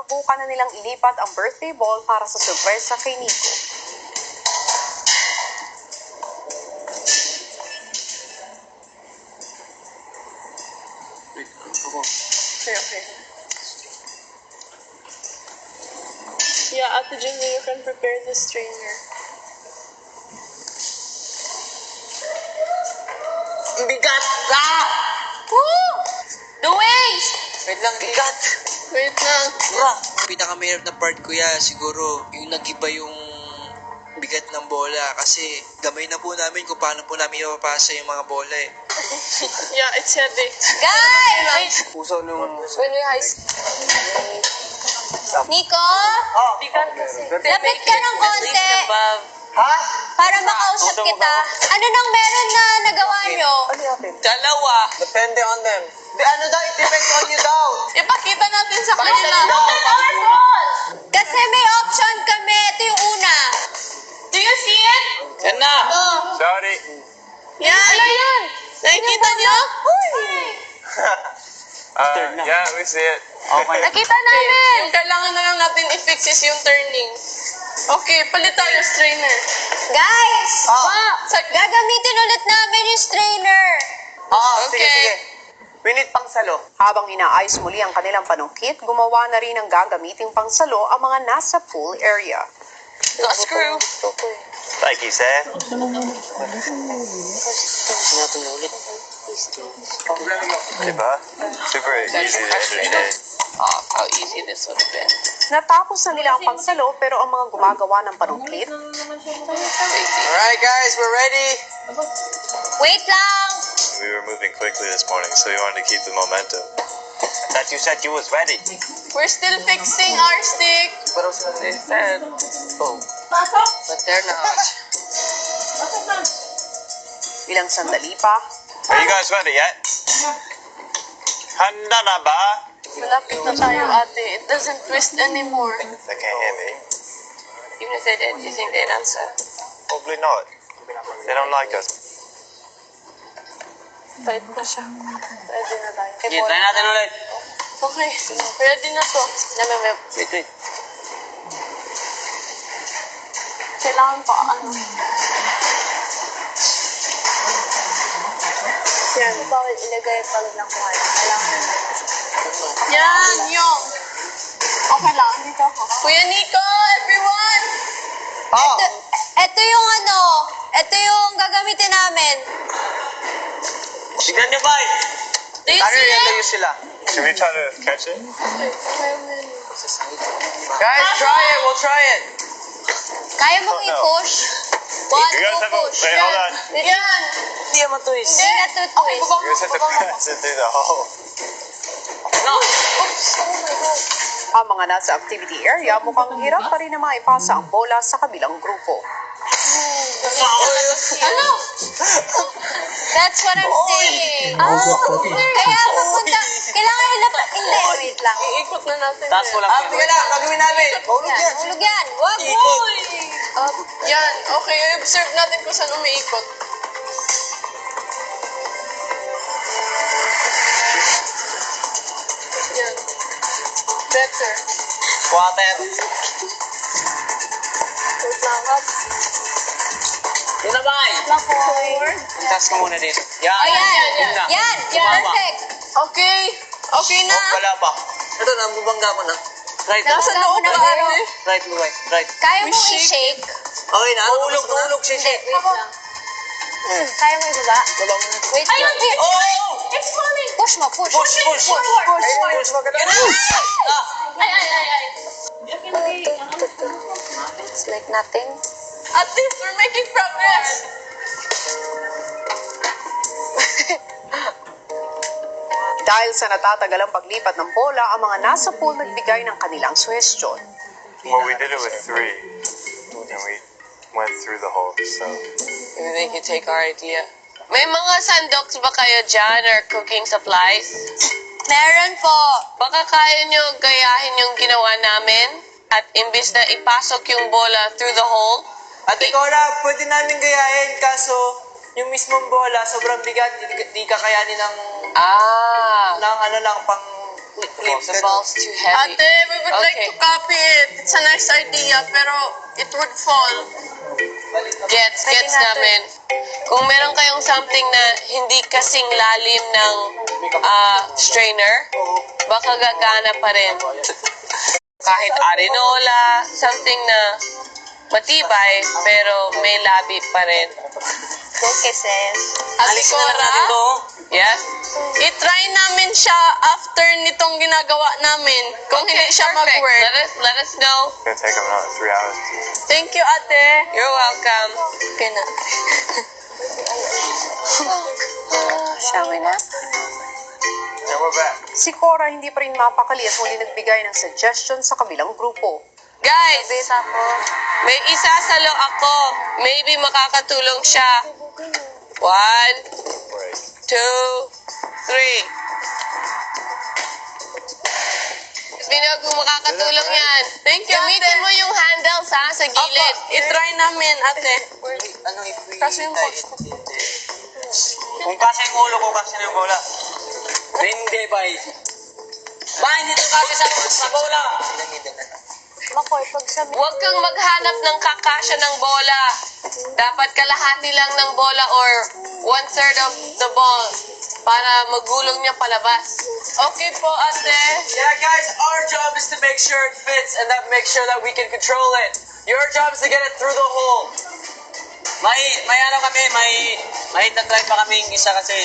sinubukan na nilang ilipat ang birthday ball para sa sorpresa kay Nico. Okay. Yeah, Ate Julie, you can prepare the strainer. Bigat ka! Woo! The waist! Wait lang, bigat. Wait lang. Pinakamahirap na part, kuya, siguro yung nag-iba yung bigat ng bola kasi gamay na po namin kung paano po namin ipapasa yung mga bola eh. Yeah, it's heavy. Guys! Puso nung... When we high school. Nico? Bigat kasi. Lapit ka ng konti Ha? para makausap kita. Ano nang meron na nagawa nyo? Dalawa. Depende on them. Ano daw? It depends on you daw. Ipakita natin sa kanila. Kasi may option kami. Ito yung una. Do you see it? Yan na. Sorry. Yan. Ano yan? Nakikita niyo? Yeah, we see it. Nakita namin. Yung kailangan na lang natin i-fix is yung turning. Okay, palit tayo strainer. Guys! Gagamitin ulit namin yung strainer. Okay. We need pang salo. Habang inaayos muli ang kanilang panungkit, gumawa na rin ng gagamiting pangsalo ang mga nasa pool area. Got screw. Like you said. Diba? Super easy to understand. How easy this would have been. Natapos na nila ang pangsalo pero ang mga gumagawa ng panungkit, Alright guys, we're ready. Wait lang! We were moving quickly this morning, so we wanted to keep the momentum. I thought you said you was ready. We're still fixing our stick. Pero sila they said. Oh. But they're not. ilang sandali pa, Are you guys ready yet? Handa na ba? Malapit na tayo, ate. It doesn't twist anymore. They can't hear me. Even if they did, do you think they'd answer? Probably not. They don't like us. Tight na siya. Ready na tayo. Try natin ulit. Okay. Ready na to. Wait, wait. Kailangan pa, ano. Yan. Bawal ilagay pag nakuha. Kailangan na. Yan, yung. Okay lang, dito ako. Kuya Nico, everyone! Ito yung ano, ito yung gagamitin namin. Tignan niyo ba? Do you see it? Layo sila. Should we try to catch it? Guys, try it. We'll try it. Kaya mong No. i-push? One, You guys two, have to... push. Wait, hold on. Yan! Hindi naman twist. Hindi na Okay, tutwist. bubong You guys have to pass it through the hole. No. Oops! Oh my God. ang mga nasa activity area mukhang hirap pa rin na maipasa ang bola sa kabilang grupo. Ano? That's what I'm saying. Kaya papunta, kailangan ilapat. Hindi, wait lang. Iikot na natin. Taas mo lang. Sige na, gagawin namin. Hulog Yan, yan. hulog yan. Wag. Uy! Yan. Okay, observe natin kung saan umiikot. Yan. Better. Water. Wait lang, up. Yun na ba? Forward. Taas ka muna dito. Yan. Oh, yan. Yun na. Yan. Tumama. Perfect. Okay. Okay na. Oh, wala pa. Ito na, bubangga ko na. Right, Nasa Nasa loob na ka, pero. ate. right, right, right. Kaya We mong shake. i-shake. Okay na, tulog, tulog siya. Hindi, wait lang. Kaya mo ibaba? Baba mo na. Wait lang. Oh! It's coming. Push mo, push. Push, push, push. Push, maganda. Yan na! Ay. It's like nothing. At least we're making progress. Dahil sa natatagal ang paglipat ng bola, ang mga nasa pool nagbigay ng kanilang suhestyon. Well, we did it with 3. And we went through the hole, so... Maybe they can take our idea. May mga sandoks ba kayo dyan or cooking supplies? Meron po. Baka kaya nyo gayahin yung ginawa namin at imbis na ipasok yung bola through the hole, Ate Cora, pwede namin gayahin, kaso yung mismong bola, sobrang bigat, di kakayanin ng ano lang, pang flip. the ball's too heavy. Ate, we would I'd like to copy it. It's a nice idea, pero it would fall. Gets namin. Kung meron kayong something na hindi kasing lalim ng strainer, baka gagana pa rin. Kahit arenola, something na matibay, pero may labi pa rin. Okay, sis. Alikora? Yes? I-try namin siya after nitong ginagawa namin. Kung hindi siya perfect. mag-work. Let us know. It's gonna take them another 3 hours. Thank you, ate. You're welcome. Okay na. Shall we na? And we're back. Si Cora hindi pa rin mapakali at muli nagbigay ng suggestion sa kabilang grupo. Guys, may isasalo ako. Maybe makakatulong siya. 1, 2, 3. Bino, kung makakatulong yan. Thank you, Gamitin ate. mo yung handles ha, sa gilid. I-try namin, ate. Ano if we Kasi yung tie coach ko. it? Kung kasi yung ulo ko, kasi yung bola. Hindi, bay. Bay, dito kasi sa bola. Makoy, pag sabi. Huwag kang maghanap ng kakasya ng bola. Dapat kalahati lang ng bola or 1/3 of the ball para magulong niya palabas. Okay po, ate. Yeah, guys, our job is to make sure it fits and that make sure that we can control it. Your job is to get it through the hole. May ano kami, may na-try pa kaming isa kasi